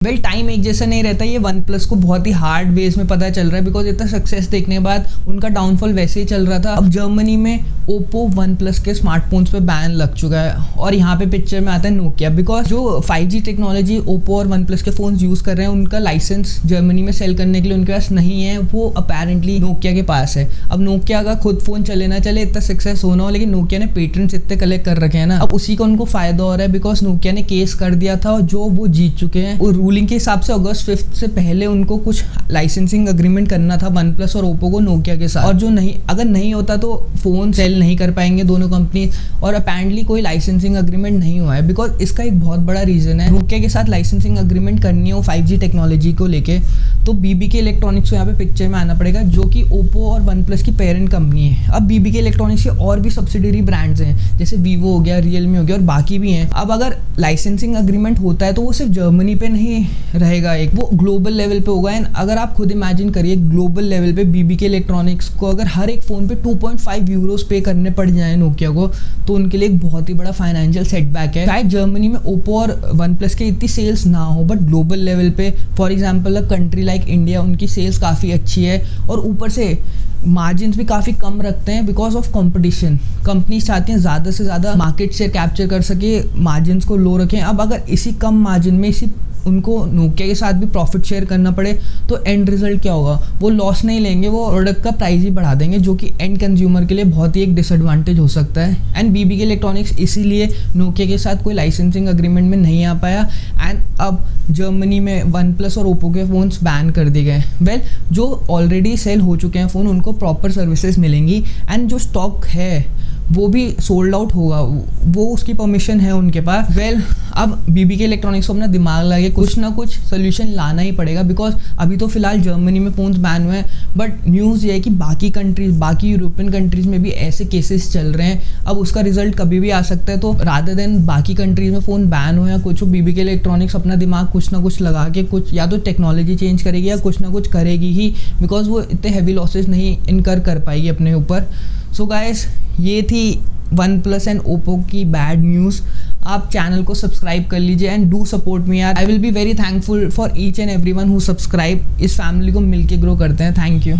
Well time एक जैसा नहीं रहता। ये वन प्लस को बहुत ही हार्ड बेस में पता चल रहा है बिकॉज इतना सक्सेस देखने के बाद उनका डाउनफॉल वैसे ही चल रहा था। अब जर्मनी में ओप्पो वन प्लस के स्मार्टफोन्स पे बैन लग चुका है और यहाँ पे पिक्चर में आता है नोकिया। बिकॉज जो 5G टेक्नोलॉजी ओप्पो और वन प्लस के फोन्स यूज़ कर रहे हैं उनका लाइसेंस जर्मनी में सेल करने के लिए उनके पास नहीं है, वो अपेरेंटली नोकिया के पास है। अब नोकिया का खुद फ़ोन चले ना चले, इतना सक्सेस होना हो, लेकिन नोकिया ने पेटेंट्स इतने कलेक्ट कर रखे हैं ना, अब उसी का उनको फ़ायदा हो रहा है बिकॉज नोकिया ने केस कर दिया था और जो वो जीत चुके हैं। और रूलिंग के हिसाब से अगस्त 5 से पहले उनको कुछ लाइसेंसिंग अग्रीमेंट करना था वन प्लस और ओप्पो को नोकिया के साथ, और जो नहीं, अगर नहीं होता तो फ़ोन सेल नहीं कर पाएंगे दोनों कंपनी। और अपेरेंटली कोई लाइसेंसिंग अग्रीमेंट नहीं हुआ है बिकॉज इसका एक बहुत बड़ा रीज़न है। नोकिया के साथ लाइसेंसिंग अग्रीमेंट करनी हो 5G टेक्नोलॉजी को लेके तो BBK इलेक्ट्रॉनिक्स को यहाँ पे पिक्चर में आना पड़ेगा, जो कि ओप्पो और वन प्लस की पेरेंट कंपनी है। अब BBK इलेक्ट्रॉनिक्स के और भी सब्सिडरी ब्रांड्स हैं जैसे वीवो हो गया, रियलमी हो गया और बाकी भी हैं। अब अगर लाइसेंसिंग अग्रीमेंट होता है तो वो सिर्फ जर्मनी पे नहीं रहेगा, एक वो ग्लोबल लेवल पे होगा। एंड अगर आप खुद इमेजिन करिए ग्लोबल लेवल पे BBK इलेक्ट्रॉनिक्स को अगर हर एक फ़ोन पे 2.5 यूरोस पे करने पड़ जाए नोकिया को, तो उनके लिए एक बहुत ही बड़ा फाइनेंशियल सेटबैक है। शायद जर्मनी में ओप्पो और वन प्लस के इतनी सेल्स ना हो, बट ग्लोबल लेवल पे for example a country like India, उनकी सेल्स काफ़ी अच्छी है और ऊपर से मार्जिन्स भी काफ़ी कम रखते हैं बिकॉज ऑफ कंपटीशन। कंपनीज चाहती हैं ज़्यादा से ज़्यादा मार्केट शेयर कैप्चर कर सके, मार्जिन्स को लो रखें। अब अगर इसी कम मार्जिन में इसी उनको नोकिया के साथ भी प्रॉफिट शेयर करना पड़े तो एंड रिजल्ट क्या होगा? वो लॉस नहीं लेंगे, वो प्रोडक्ट का प्राइस ही बढ़ा देंगे, जो कि एंड कंज्यूमर के लिए बहुत ही एक डिसएडवांटेज हो सकता है। एंड BBK इलेक्ट्रॉनिक्स इसीलिए नोकिया के साथ कोई लाइसेंसिंग अग्रीमेंट में नहीं आ पाया। एंड अब जर्मनी में वन प्लस और ओप्पो के फ़ोन्स बैन कर दिए गए। वेल जो ऑलरेडी सेल हो चुके हैं फ़ोन उनको प्रॉपर सर्विसेज मिलेंगी एंड जो स्टॉक है वो भी सोल्ड आउट होगा, वो उसकी परमिशन है उनके पास। वेल अब BBK इलेक्ट्रॉनिक्स को अपना दिमाग लगे कुछ ना कुछ सोल्यूशन लाना ही पड़ेगा बिकॉज अभी तो फिलहाल जर्मनी में फ़ोन्स बैन हुए हैं, बट न्यूज़ ये है कि बाकी कंट्रीज़, बाकी यूरोपियन कंट्रीज़ में भी ऐसे केसेस चल रहे हैं। अब उसका रिजल्ट कभी भी आ सकता है, तो रादर देन बाकी कंट्रीज़ में फ़ोन बैन हो या कुछ हो, BBK इलेक्ट्रॉनिक्स अपना दिमाग कुछ ना कुछ लगा के कुछ या तो टेक्नोलॉजी चेंज करेगी या कुछ ना कुछ करेगी ही, बिकॉज वो इतने हैवी लॉसेस नहीं इनकर कर पाएगी अपने ऊपर। सो गाइस, ये थी वन प्लस एंड ओप्पो की बैड न्यूज़। आप चैनल को सब्सक्राइब कर लीजिए एंड डू सपोर्ट मी यार। I will be very thankful for each and everyone who subscribe. इस फैमिली को मिलके ग्रो करते हैं। Thank you.